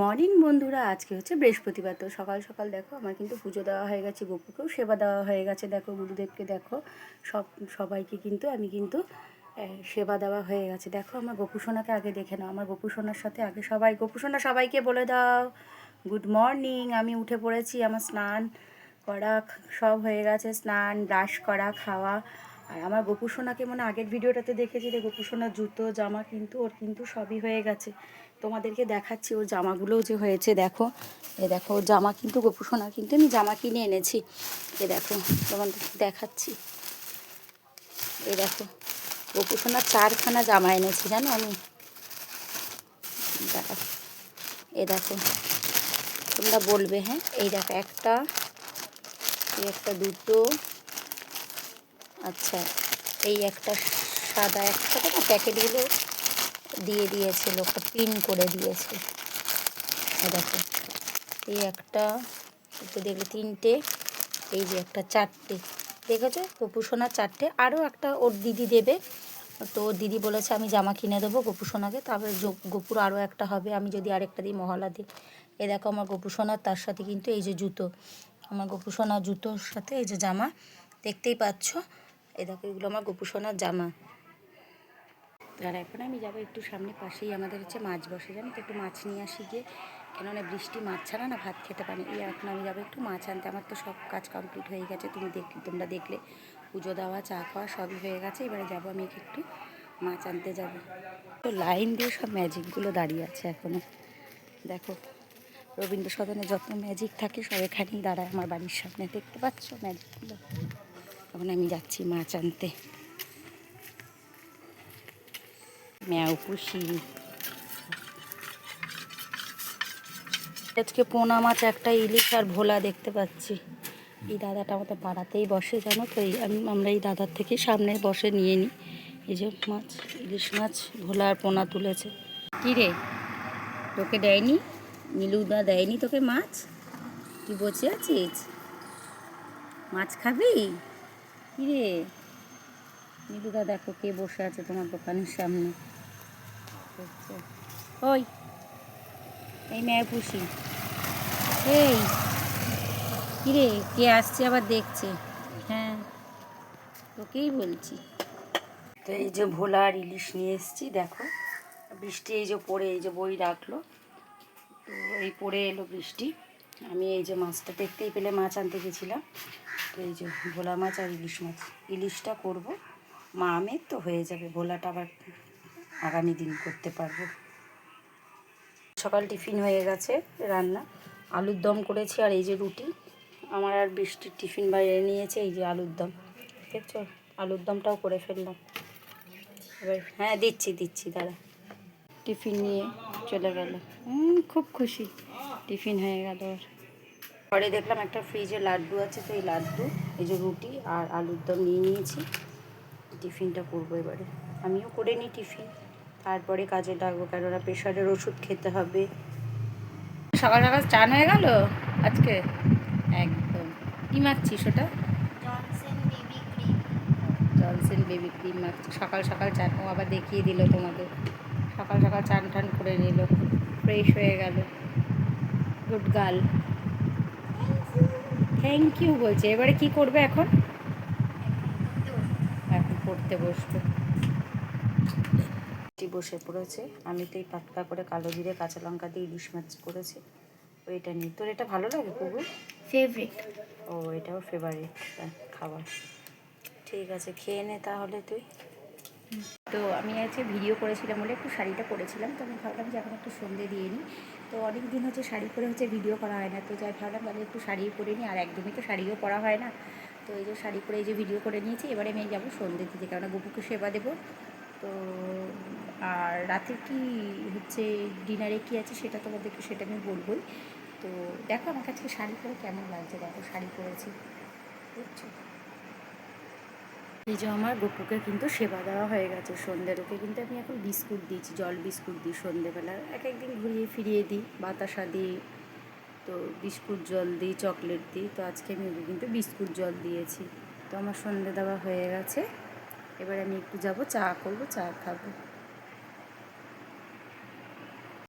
Morning বন্ধুরা, আজকে হচ্ছে বৃহস্পতিবার। তো সকাল সকাল দেখো আমার কিন্তু পুজো দেওয়া হয়ে গেছে, গপুকেও সেবা দেওয়া হয়ে গেছে। দেখো গুরুদেবকে দেখো, সবাইকে কিন্তু আমি কিন্তু সেবা দেওয়া হয়ে গেছে। দেখো আমার গোপুসোনাকে আগে দেখে নাও। আমার গোপুসোনার সাথে আগে সবাই, গোপুসোনা সবাইকে বলে দাও গুড মর্নিং। আমি উঠে পড়েছি, আমার স্নান করা সব হয়ে গেছে, স্নান, ব্রাশ করা, খাওয়া। আর আমার গোপুসোনাকে মানে আগের ভিডিওটাতে দেখেছি যে গোপুসোনার জুতো জামা কিন্তু ওর কিন্তু সবই হয়ে গেছে। তোমাদেরকে দেখাচ্ছি ওর জামাগুলোও যে হয়েছে। দেখো দেখো ওর জামা কিন্তু গোপুসোনার কিন্তু আমি জামা কিনে এনেছি। দেখো তোমাদের দেখাচ্ছি। দেখো গোপুসোনার 4খানা জামা এনেছি, জানো আমি। দেখো তোমরা বলবে, হ্যাঁ এই দেখো একটা, এই একটা, দুটো, আচ্ছা এই একটা সাদা, একটা না প্যাকেটগুলো দিয়ে দিয়েছে, লোকটা প্রিন্ট করে দিয়েছে। দেখো এই একটা, একটু দেখলে 3টে, এই যে একটা 4টে, দেখেছো গোপুসোনার 4টে। আরও একটা ওর দিদি দেবে, তো ওর দিদি বলেছে আমি জামা কিনে দেবো গোপুসোনাকে, তারপরে গোপুর আরও একটা হবে আমি যদি আরেকটা দিই, মহলা দিই। এই দেখো আমার গোপুসোনার, তার সাথে কিন্তু এই যে জুতো, আমার গোপুসোনার জুতোর সাথে এই যে জামা, দেখতেই পাচ্ছ। এই দেখো এগুলো আমার গোপুসোনার জামা। আর এখন আমি যাবো একটু সামনে, পাশেই আমাদের হচ্ছে মাছ বসে, জানো তো, একটু মাছ নিয়ে আসি গিয়ে, কেননা বৃষ্টি, মাছ ছাড়া না ভাত খেতে পারি। এখন আমি যাবো একটু মাছ আনতে। আমার তো সব কাজ কমপ্লিট হয়ে গেছে, তোমরা দেখলে পুজো দেওয়া, চা খাওয়া সবই হয়ে গেছে। এবারে যাবো আমি একটু মাছ আনতে যাব। তো লাইন দিয়ে সব ম্যাজিকগুলো দাঁড়িয়ে আছে এখনও। দেখো রবীন্দ্র সদনে যত ম্যাজিক থাকে সব এখানেই দাঁড়ায় আমার বাড়ির সামনে, দেখতে পাচ্ছ ম্যাজিকগুলো। এখন আমি যাচ্ছি মাছ আনতে। ম্যাও পুষি, আজকে পোনা মাছ, একটা ইলিশ আর ভোলা দেখতে পাচ্ছি। এই দাদাটা আমাদের পাড়াতেই বসে, জানো তো, আমরা এই দাদার থেকে সামনে বসে নিয়ে নিই। এই যে মাছ, ইলিশ মাছ, ভোলা আর পোনা তুলেছে। কী রে, তোকে দেয়নি? নীলুদা দেয়নি তোকে মাছ? তুই বসে আছিস, মাছ খাবি? কী রে নীলুদা, দেখো কে বসে আছে তোমার দোকানের সামনে। ওই এই মেয়ে পুষি, এই কিরে কে আসছে আবার দেখছে? হ্যাঁ তোকেই বলছি। তো এই যে ভোলা আর ইলিশ নিয়ে এসেছি। দেখো বৃষ্টি এই যে পড়ে, এই যে বই রাখলো, তো এই পড়ে এলো বৃষ্টি। আমি এই যে মাছটা দেখতেই পেলে মাছ আনতে গেছিলাম। তো এই যে ভোলা মাছ আর ইলিশ মাছ, ইলিশটা করব মা আমের তো হয়ে যাবে, ভোলাটা আবার আগামী দিন করতে পারবো। সকাল টিফিন হয়ে গেছে, রান্না আলুর দম করেছি আর এই যে রুটি। আমার আর বৃষ্টির টিফিন বাইরে নিয়েছে, এই যে আলুর দম, দেখছো আলুর দমটাও করে ফেললাম। এবার হ্যাঁ দিচ্ছি দাঁড়া। টিফিন নিয়ে চলে গেল, খুব খুশি, টিফিন হয়ে গেল ওর। পরে দেখলাম একটা ফ্রিজে লাড্ডু আছে, তো এই লাড্ডু, এই যে রুটি আর আলুর দম নিয়ে নিয়েছি। টিফিনটা করবো এবারে, আমিও করে নিই টিফিন, তারপরে কাজে লাগবো, কেননা প্রেশারের ওষুধ খেতে হবে। সকাল সকাল চান হয়ে গেল আজকে একদম। কী মাখছিস ওটা? জনসেন বেবি ক্রিম মাখছি। সকাল সকাল চান, ও আবার দেখিয়ে দিল তোমাদের। সকাল সকাল চান টান করে নিল, ফ্রেশ হয়ে গেল, গুড গার্ল। থ্যাংক ইউ বলছে। এবারে কি করবে এখন? এখন পড়তে বসবে। বসে পড়েছে। আমি তো এই পাতলা করে কালো জিরে কাঁচা লঙ্কা দিয়ে ইলিশ মাছ করেছি, ওইটা নিয়ে। তোর এটা ভালো লাগে কুবু? ফেভারিট। ও এটাও ফেভারিট খাবার। ঠিক আছে খেয়ে নে তাহলে তুই। তো আমি আজকে ভিডিও করেছিলাম বলে একটু শাড়িটা পরেছিলাম, তো আমি ভাবলাম যে এখন একটু সন্ধে দিয়ে নিই। তো অনেক দিন হচ্ছে শাড়ি পরে হচ্ছে ভিডিও করা হয় না, তো যাই ভাবলাম তাহলে একটু শাড়ি পরে নিই। আর একদমই তো শাড়িও পরা হয় না, তো এই যে শাড়ি পরে এই যে ভিডিও করে নিয়েছি। এবারে আমি যাবো সন্ধে দিতে, কেননা গপুকে সেবা দেবো। তো আর রাতে কি হচ্ছে, ডিনারে কি আছে সেটা তোমাদেরকে সেটা আমি বলবোই। তো দেখো আমার কাছে শাড়ি পরে কেমন লাগছে, দেখো শাড়ি পরেছি, বুঝছো। এই যে আমার গপুকে কিন্তু সেবা দেওয়া হয়ে গেছে সন্ধ্যের। ওকে কিন্তু আমি এখন বিস্কুট দিয়েছি, জল বিস্কুট দিই সন্ধ্যেবেলা, এক একদিন ঘুরিয়ে ফিরিয়ে দিই, বাতাসা দিই, তো বিস্কুট জল দিই, চকলেট দিই। তো আজকে আমি ওকে কিন্তু বিস্কুট জল দিয়েছি। তো আমার সন্ধ্যে দেওয়া হয়ে গেছে, এবার আমি একটু যাব চা করবো, চা খাবো।